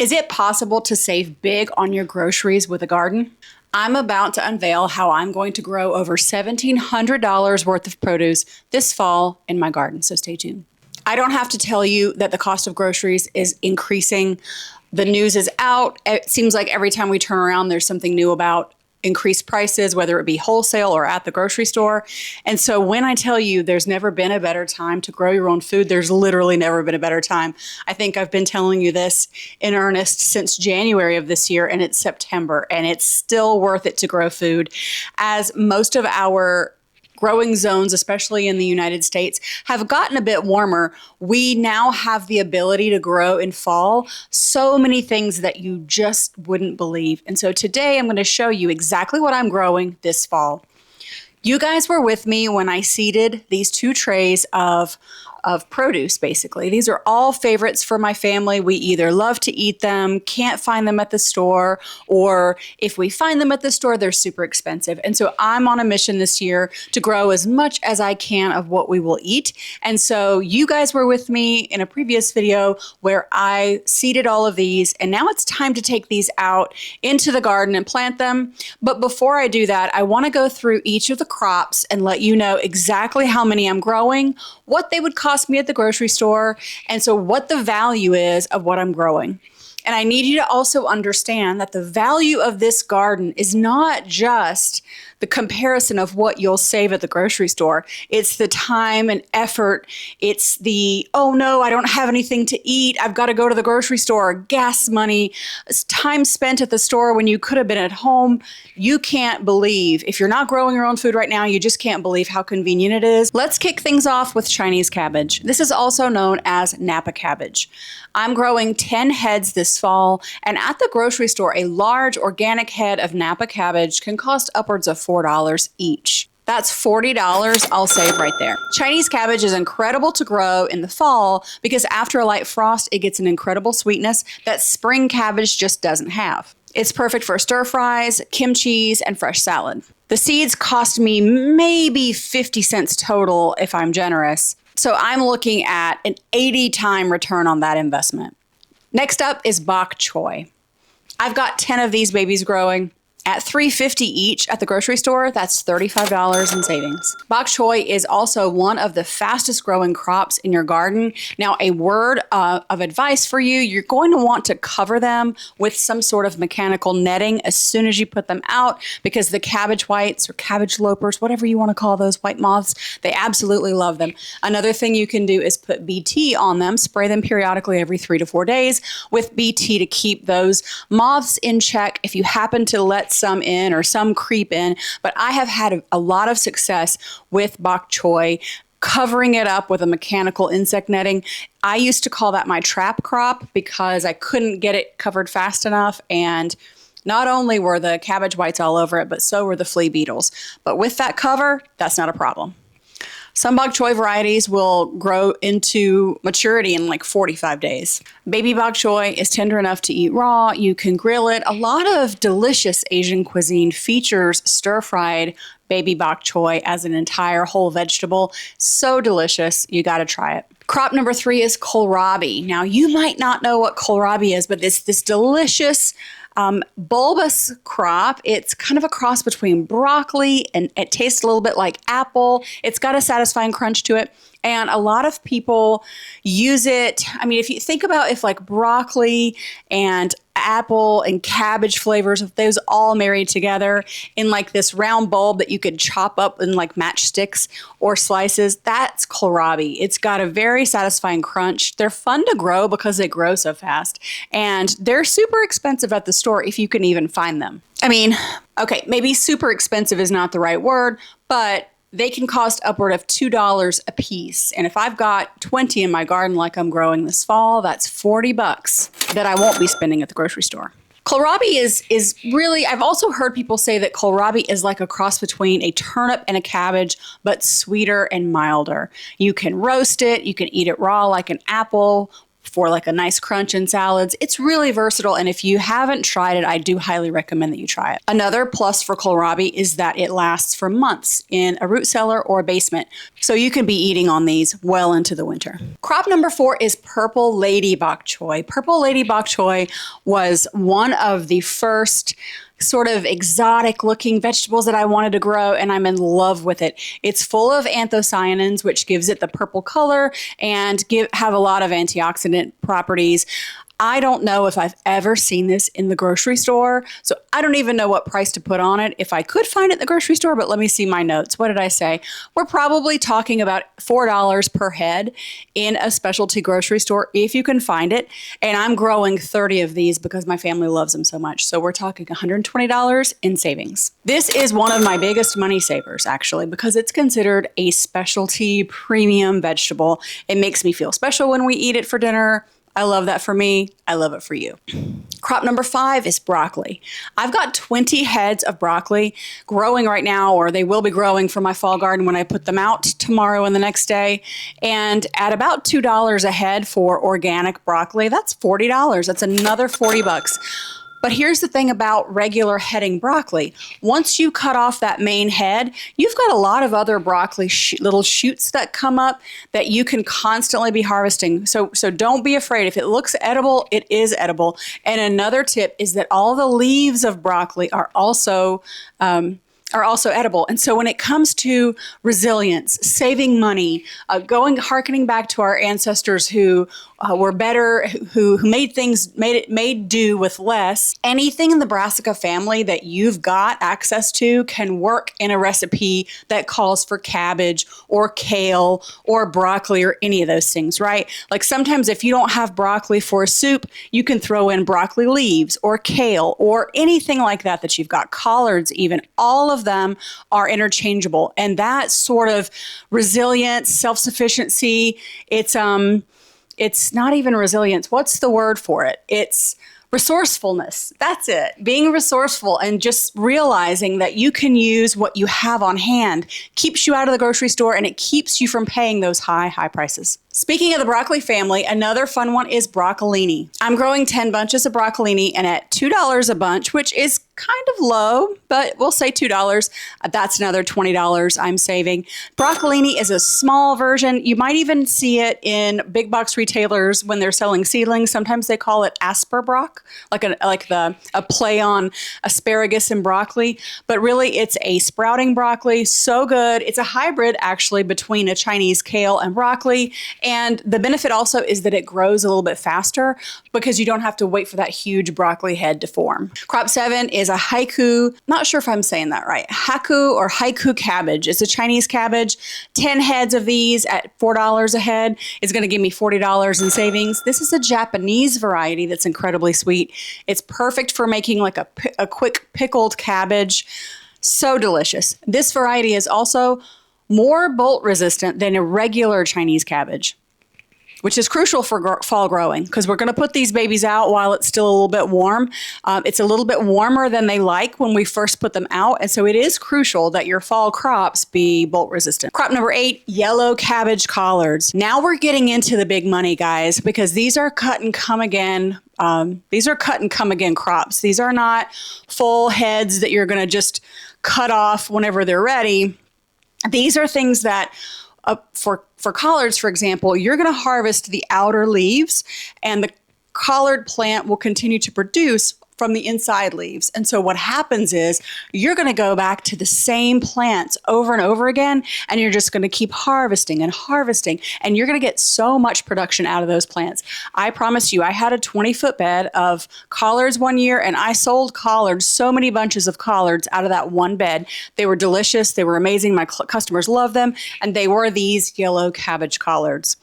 Is it possible to save big on your groceries with a garden? I'm about to unveil how I'm going to grow over $1,700 worth of produce this fall in my garden, so stay tuned. I don't have to tell you that the cost of groceries is increasing. The news is out. It seems like every time we turn around, there's something new about increased prices, whether it be wholesale or at the grocery store. And so when I tell you there's never been a better time to grow your own food, there's literally never been a better time. I think I've been telling you this in earnest since January of this year, and it's September, and it's still worth it to grow food, as most of our growing zones, especially in the United States, have gotten a bit warmer. We now have the ability to grow in fall so many things that you just wouldn't believe. And so today I'm going to show you exactly what I'm growing this fall. You guys were with me when I seeded these 2 trays of produce, basically. These are all favorites for my family. We either love to eat them, can't find them at the store, or if we find them at the store, they're super expensive. And so I'm on a mission this year to grow as much as I can of what we will eat. And so you guys were with me in a previous video where I seeded all of these, and now it's time to take these out into the garden and plant them. But before I do that, I want to go through each of the crops and let you know exactly how many I'm growing, what they would cost me at the grocery store, and so what the value is of what I'm growing. And I need you to also understand that the value of this garden is not just the comparison of what you'll save at the grocery store. It's the time and effort. It's the, oh no, I don't have anything to eat. I've got to go to the grocery store. Gas money, time spent at the store when you could have been at home. You can't believe, if you're not growing your own food right now, you just can't believe how convenient it is. Let's kick things off with Chinese cabbage. This is also known as Napa cabbage. I'm growing 10 heads this fall, and at the grocery store, a large organic head of Napa cabbage can cost upwards of $4 each. That's $40 I'll save right there. Chinese cabbage is incredible to grow in the fall because after a light frost, it gets an incredible sweetness that spring cabbage just doesn't have. It's perfect for stir fries, kimchi, and fresh salad. The seeds cost me maybe 50 cents total if I'm generous. So I'm looking at an 80-time return on that investment. Next up is bok choy. I've got 10 of these babies growing. At $3.50 each at the grocery store, that's $35 in savings. Bok choy is also one of the fastest growing crops in your garden. Now, a word of advice for you, you're going to want to cover them with some sort of mechanical netting as soon as you put them out, because the cabbage whites or cabbage lopers, whatever you want to call those white moths, they absolutely love them. Another thing you can do is put BT on them, spray them periodically every 3 to 4 days with BT to keep those moths in check if you happen to let some in or some creep in. But I have had a lot of success with bok choy, covering it up with a mechanical insect netting. I used to call that my trap crop because I couldn't get it covered fast enough, and not only were the cabbage whites all over it, but so were the flea beetles. But with that cover, that's not a problem. Some bok choy varieties will grow into maturity in like 45 days. Baby bok choy is tender enough to eat raw. You can grill it. A lot of delicious Asian cuisine features stir-fried baby bok choy as an entire whole vegetable. So delicious. You got to try it. Crop number 3 is kohlrabi. Now, you might not know what kohlrabi is, but it's this delicious bulbous crop. It's kind of a cross between broccoli, and it tastes a little bit like apple. It's got a satisfying crunch to it. And a lot of people use it. I mean, if you think about if like broccoli and apple and cabbage flavors, if those all married together in like this round bulb that you could chop up in like matchsticks or slices, that's kohlrabi. It's got a very satisfying crunch. They're fun to grow because they grow so fast, and they're super expensive at the store if you can even find them. I mean, okay, maybe super expensive is not the right word, but they can cost upward of $2 a piece. And if I've got 20 in my garden like I'm growing this fall, that's $40 that I won't be spending at the grocery store. Kohlrabi is really, I've also heard people say that kohlrabi is like a cross between a turnip and a cabbage, but sweeter and milder. You can roast it, you can eat it raw like an apple, for like a nice crunch in salads. It's really versatile, and if you haven't tried it, I do highly recommend that you try it. Another plus for kohlrabi is that it lasts for months in a root cellar or a basement, so you can be eating on these well into the winter. Crop number 4 is purple lady bok choy. Purple lady bok choy was one of the first sort of exotic looking vegetables that I wanted to grow, and I'm in love with it. It's full of anthocyanins, which gives it the purple color and have a lot of antioxidant properties. I don't know if I've ever seen this in the grocery store, so I don't even know what price to put on it if I could find it in the grocery store, but let me see my notes. What did I say? We're probably talking about $4 per head in a specialty grocery store if you can find it, and I'm growing 30 of these because my family loves them so much, so we're talking $120 in savings. This is one of my biggest money savers, actually, because it's considered a specialty premium vegetable. It makes me feel special when we eat it for dinner. I love that for me. I love it for you. Crop number 5 is broccoli. I've got 20 heads of broccoli growing right now, or they will be growing for my fall garden when I put them out tomorrow and the next day. And at about $2 a head for organic broccoli, that's $40. That's another 40 bucks. But here's the thing about regular heading broccoli. Once you cut off that main head, you've got a lot of other broccoli little shoots that come up that you can constantly be harvesting. So don't be afraid. If it looks edible, it is edible. And another tip is that all the leaves of broccoli are also edible. And so when it comes to resilience, saving money, harkening back to our ancestors who were better, who made do with less, anything in the brassica family that you've got access to can work in a recipe that calls for cabbage or kale or broccoli or any of those things, right? Like sometimes if you don't have broccoli for a soup, you can throw in broccoli leaves or kale or anything like that that you've got, collards even. All of them are interchangeable. And that sort of resilience, self-sufficiency, it's not even resilience. What's the word for it? It's resourcefulness. That's it. Being resourceful and just realizing that you can use what you have on hand keeps you out of the grocery store, and it keeps you from paying those high prices. Speaking of the broccoli family, another fun one is broccolini. I'm growing 10 bunches of broccolini, and at $2 a bunch, which is kind of low, but we'll say $2, that's another $20 I'm saving. Broccolini is a small version. You might even see it in big box retailers when they're selling seedlings. Sometimes they call it asperbrock, like a play on asparagus and broccoli, but really it's a sprouting broccoli. So good. It's a hybrid actually between a Chinese kale and broccoli. And the benefit also is that it grows a little bit faster because you don't have to wait for that huge broccoli head to form. Crop 7 is a haiku, not sure if I'm saying that right, haiku cabbage. It's a Chinese cabbage. 10 heads of these at $4 a head is going to give me $40 in savings. This is a Japanese variety that's incredibly sweet. It's perfect for making like a quick pickled cabbage. So delicious. This variety is also more bolt resistant than a regular Chinese cabbage, which is crucial for fall growing because we're going to put these babies out while it's still a little bit warm. It's a little bit warmer than they like when we first put them out, and so it is crucial that your fall crops be bolt resistant. Crop number 8, yellow cabbage collards. Now we're getting into the big money, guys, because these are cut and come again. These are cut and come again crops. These are not full heads that you're going to just cut off whenever they're ready. These are things that for collards, for example, you're going to harvest the outer leaves, and the collard plant will continue to produce from the inside leaves. And so what happens is you're going to go back to the same plants over and over again, and you're just going to keep harvesting and harvesting, and you're going to get so much production out of those plants. I promise you, I had a 20-foot bed of collards one year, and I sold collards, so many bunches of collards out of that one bed. They were delicious. They were amazing. My customers loved them, and they were these yellow cabbage collards.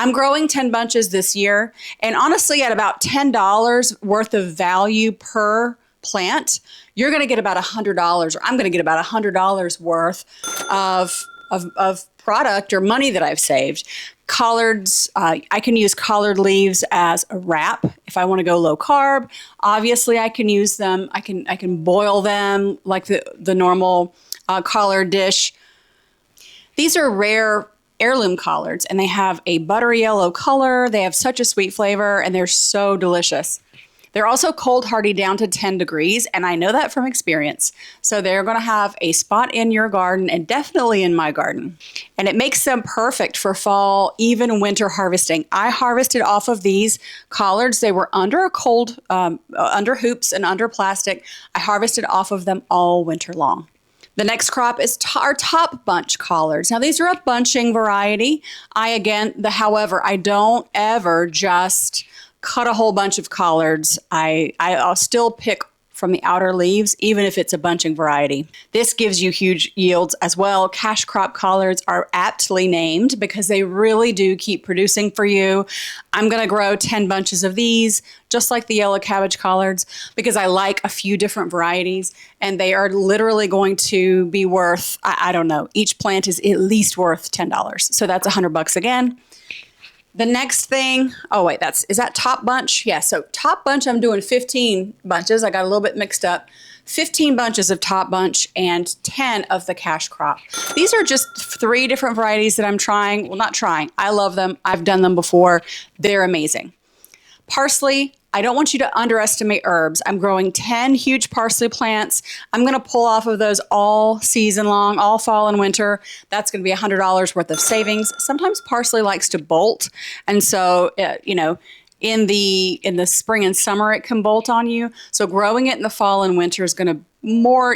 I'm growing 10 bunches this year, and honestly, at about $10 worth of value per plant, you're going to get about $100, or I'm going to get about $100 worth of product or money that I've saved. Collards, I can use collard leaves as a wrap if I want to go low carb. Obviously, I can use them. I can boil them like the normal collard dish. These are rare heirloom collards, and they have a buttery yellow color. They have such a sweet flavor, and they're so delicious. They're also cold hardy down to 10 degrees, and I know that from experience. So they're going to have a spot in your garden and definitely in my garden. And it makes them perfect for fall, even winter harvesting. I harvested off of these collards. They were under a cold, under hoops and under plastic. I harvested off of them all winter long. The next crop is our top bunch collards. Now, these are a bunching variety. However, I don't ever just cut a whole bunch of collards. I'll still pick from the outer leaves, even if it's a bunching variety. This gives you huge yields as well. Cash crop collards are aptly named because they really do keep producing for you. I'm going to grow 10 bunches of these, just like the yellow cabbage collards, because I like a few different varieties, and they are literally going to be worth, I don't know, each plant is at least worth $10. So that's $100 again. The next thing, is that top bunch? Yeah, so top bunch, I'm doing 15 bunches. I got a little bit mixed up. 15 bunches of top bunch and 10 of the cash crop. These are just 3 different varieties that I'm trying. Well, not trying. I love them. I've done them before. They're amazing. Parsley, I don't want you to underestimate herbs. I'm growing 10 huge parsley plants. I'm going to pull off of those all season long, all fall and winter. That's going to be $100 worth of savings. Sometimes parsley likes to bolt. And so, in the spring and summer, it can bolt on you. So growing it in the fall and winter is you're going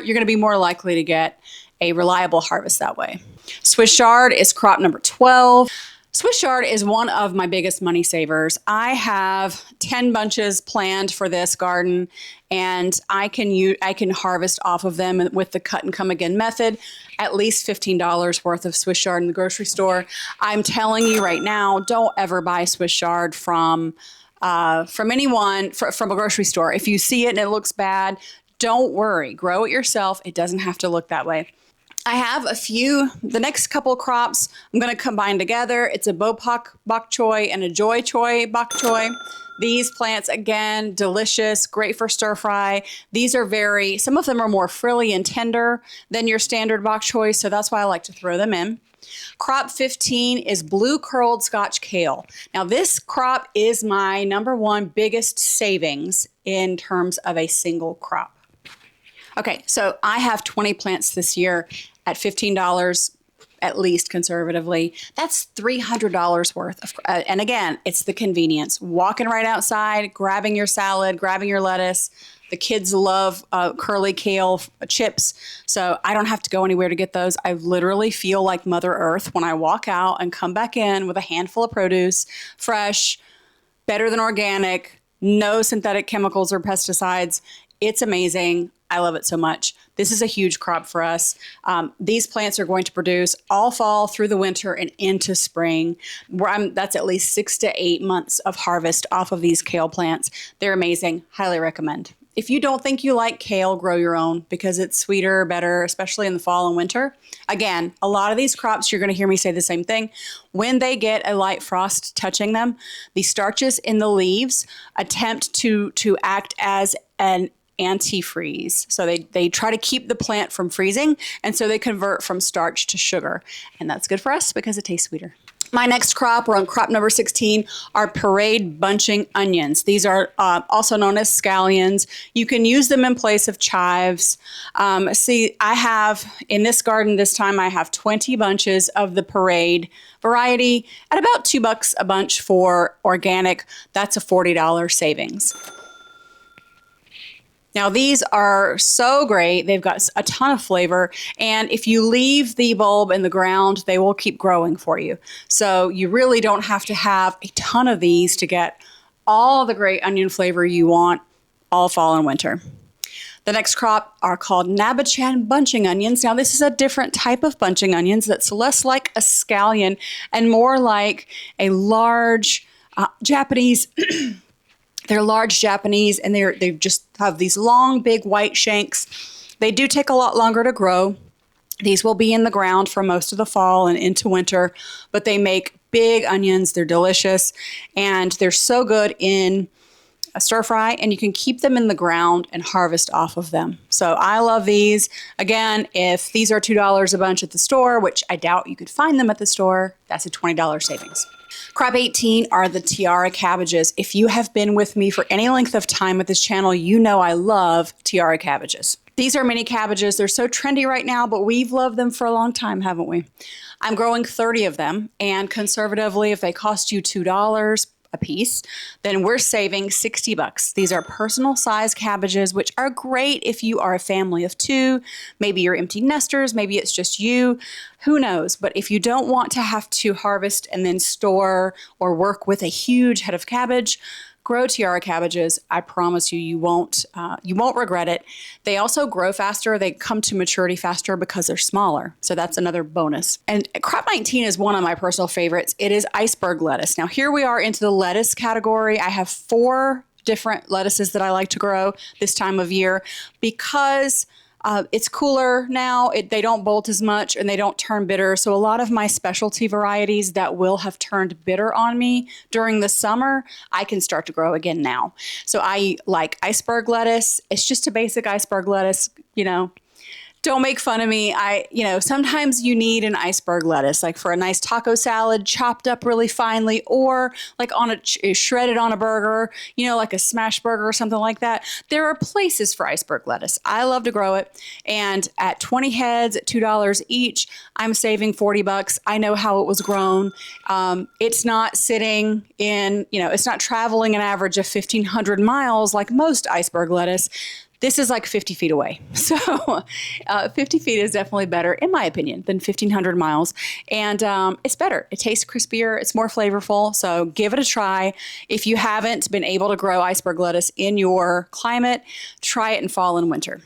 to be more likely to get a reliable harvest that way. Swiss chard is crop number 12. Swiss chard is one of my biggest money savers. I have 10 bunches planned for this garden, and I can harvest off of them with the cut and come again method, at least $15 worth of Swiss chard in the grocery store. I'm telling you right now, don't ever buy Swiss chard from anyone, from a grocery store. If you see it and it looks bad, don't worry. Grow it yourself. It doesn't have to look that way. I have the next couple crops I'm going to combine together. It's a Bok Choy and a Joy Choy Bok Choy. These plants, again, delicious, great for stir fry. These are some of them are more frilly and tender than your standard Bok Choy, so that's why I like to throw them in. Crop 15 is blue curled Scotch Kale. Now, this crop is my number one biggest savings in terms of a single crop. Okay, so I have 20 plants this year at $15 at least conservatively. That's $300 worth of, and again, it's the convenience. Walking right outside, grabbing your salad, grabbing your lettuce. The kids love curly kale chips, so I don't have to go anywhere to get those. I literally feel like Mother Earth when I walk out and come back in with a handful of produce, fresh, better than organic, no synthetic chemicals or pesticides. It's amazing. I love it so much. This is a huge crop for us. These plants are going to produce all fall through the winter and into spring. That's at least 6 to 8 months of harvest off of these kale plants. They're amazing. Highly recommend. If you don't think you like kale, grow your own because it's sweeter, better, especially in the fall and winter. Again, a lot of these crops, you're going to hear me say the same thing. When they get a light frost touching them, the starches in the leaves attempt to act as an antifreeze. So they try to keep the plant from freezing, and so they convert from starch to sugar. And that's good for us because it tastes sweeter. My next crop, we're on crop number 16, are parade bunching onions. These are also known as scallions. You can use them in place of chives. I have, in this garden this time, I have 20 bunches of the parade variety at about $2 a bunch for organic. That's a $40 savings. Now, these are so great. They've got a ton of flavor. And if you leave the bulb in the ground, they will keep growing for you. So you really don't have to have a ton of these to get all the great onion flavor you want all fall and winter. The next crop are called Nabachan bunching onions. Now, this is a different type of bunching onions that's less like a scallion and more like a large Japanese They're large Japanese, and they just have these long, big white shanks. They do take a lot longer to grow. These will be in the ground for most of the fall and into winter, but they make big onions. They're delicious, and they're so good in stir fry, and you can keep them in the ground and harvest off of them. So I love these. Again, if these are $2 a bunch at the store, which I doubt you could find them at the store, that's a $20 savings. Crop 18 are the tiara cabbages. If you have been with me for any length of time at this channel, you know I love tiara cabbages. These are mini cabbages. They're so trendy right now, but we've loved them for a long time, haven't we? I'm growing 30 of them, and conservatively, if they cost you $2 a piece, then we're saving 60 bucks. These are personal size cabbages, which are great if you are a family of 2, maybe you're empty nesters, maybe it's just you, who knows? But if you don't want to have to harvest and then store or work with a huge head of cabbage, grow tiara cabbages. I promise you, you won't regret it. They also grow faster. They come to maturity faster because they're smaller. So that's another bonus. And crop 19 is one of my personal favorites. It is iceberg lettuce. Now here we are into the lettuce category. I have 4 different lettuces that I like to grow this time of year because it's cooler now. They don't bolt as much and they don't turn bitter. So a lot of my specialty varieties that will have turned bitter on me during the summer, I can start to grow again now. So I like iceberg lettuce. It's just a basic iceberg lettuce, you know. Don't make fun of me. Sometimes you need an iceberg lettuce, like for a nice taco salad, chopped up really finely, or like shredded on a burger, like a smash burger or something like that. There are places for iceberg lettuce. I love to grow it. And at 20 heads at $2 each, I'm saving 40 bucks. I know how it was grown. It's not sitting in, it's not traveling an average of 1,500 miles like most iceberg lettuce. This is like 50 feet away. So 50 feet is definitely better, in my opinion, than 1,500 miles. And it's better. It tastes crispier. It's more flavorful. So give it a try. If you haven't been able to grow iceberg lettuce in your climate, try it in fall and winter.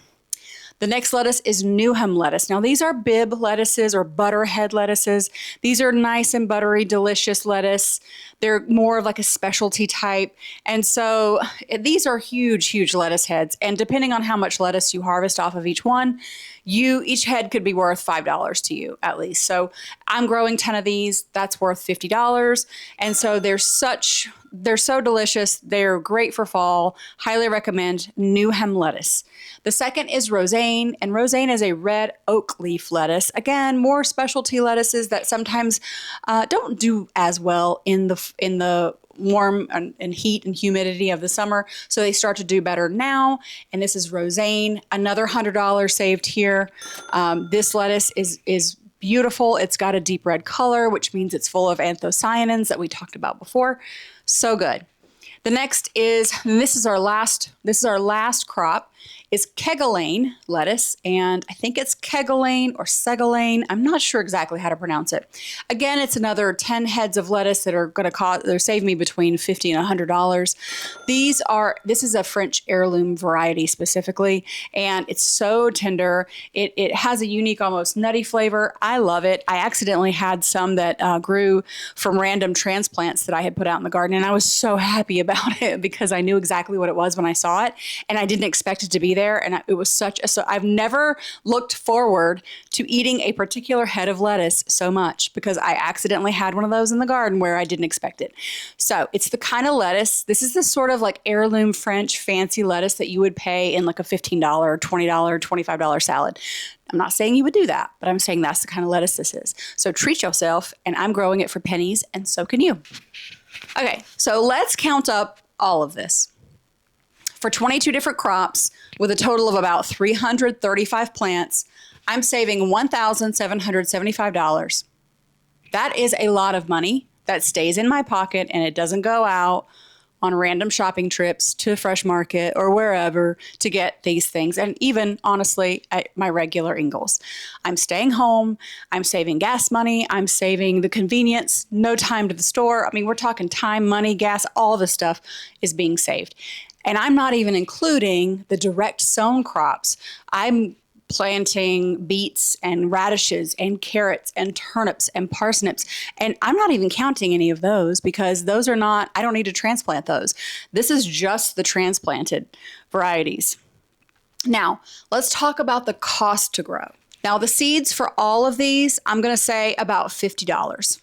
The next lettuce is Newham lettuce. Now, these are bib lettuces or butterhead lettuces. These are nice and buttery, delicious lettuce. They're more of like a specialty type. And so these are huge, huge lettuce heads. And depending on how much lettuce you harvest off of each one, each head could be worth $5 to you at least. So I'm growing 10 of these. That's worth $50. And so they're so delicious. They're great for fall. Highly recommend Newham lettuce. The second is roseane, and roseane is a red oak leaf lettuce. Again, more specialty lettuces that sometimes don't do as well in the warm and heat and humidity of the summer. So they start to do better now. And this is roseane, another $100 saved here. This lettuce is beautiful. It's got a deep red color, which means it's full of anthocyanins that we talked about before. So good. The next is, and this is our last crop, is Kegelane lettuce, and I think it's Kegelane or Segalane. I'm not sure exactly how to pronounce it. Again, it's another 10 heads of lettuce that are going to save me between $50 and $100. This is a French heirloom variety specifically, and it's so tender. It has a unique, almost nutty flavor. I love it. I accidentally had some that grew from random transplants that I had put out in the garden, and I was so happy about it because I knew exactly what it was when I saw it, and I didn't expect it to be there. And it was so I've never looked forward to eating a particular head of lettuce so much because I accidentally had one of those in the garden where I didn't expect it. So it's the kind of lettuce, this is the sort of like heirloom French fancy lettuce that you would pay in like a $15, $20, $25 salad. I'm not saying you would do that, but I'm saying that's the kind of lettuce this is. So treat yourself, and I'm growing it for pennies, and so can you. Okay, so let's count up all of this. For 22 different crops with a total of about 335 plants, I'm saving $1,775. That is a lot of money that stays in my pocket and it doesn't go out on random shopping trips to the fresh market or wherever to get these things. And even honestly, at my regular Ingles, I'm staying home. I'm saving gas money. I'm saving the convenience, no time to the store. I mean, we're talking time, money, gas, all the stuff is being saved. And I'm not even including the direct sown crops. I'm planting beets and radishes and carrots and turnips and parsnips. And I'm not even counting any of those because those are not, I don't need to transplant those. This is just the transplanted varieties. Now, let's talk about the cost to grow. Now, the seeds for all of these, I'm going to say about $50.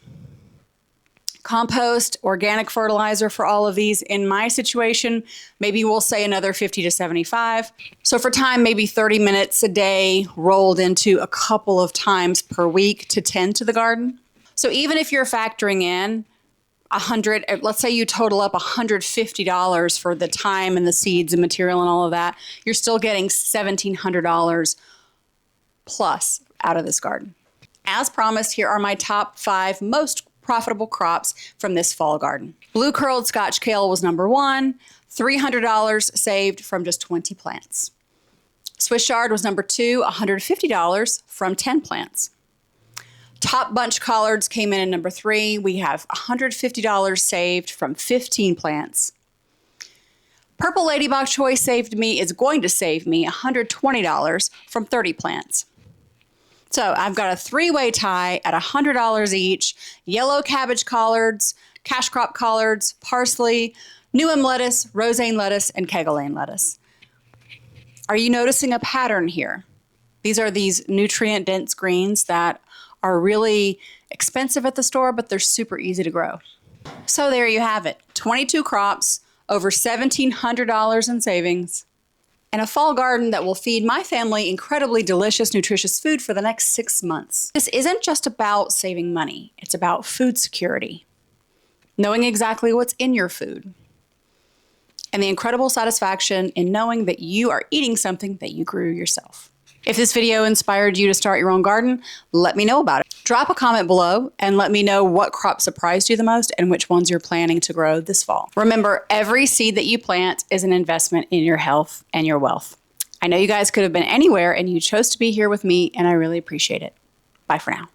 Compost, organic fertilizer for all of these. In my situation, maybe we'll say another 50 to 75. So for time, maybe 30 minutes a day rolled into a couple of times per week to tend to the garden. So even if you're factoring in let's say you total up $150 for the time and the seeds and material and all of that, you're still getting $1,700 plus out of this garden. As promised, here are my top 5 most profitable crops from this fall garden. Blue Curled Scotch Kale was number 1, $300 saved from just 20 plants. Swiss Chard was number 2, $150 from 10 plants. Top Bunch Collards came in at number 3. We have $150 saved from 15 plants. Purple Ladybug Choy is going to save me $120 from 30 plants. So I've got a 3-way tie at $100 each. Yellow cabbage collards, cash crop collards, parsley, Newham lettuce, roseane lettuce, and Kegelane lettuce. Are you noticing a pattern here? These are these nutrient-dense greens that are really expensive at the store, but they're super easy to grow. So there you have it. 22 crops, over $1,700 in savings, and a fall garden that will feed my family incredibly delicious, nutritious food for the next 6 months. This isn't just about saving money. It's about food security, knowing exactly what's in your food, and the incredible satisfaction in knowing that you are eating something that you grew yourself. If this video inspired you to start your own garden, let me know about it. Drop a comment below and let me know what crop surprised you the most and which ones you're planning to grow this fall. Remember, every seed that you plant is an investment in your health and your wealth. I know you guys could have been anywhere and you chose to be here with me, and I really appreciate it. Bye for now.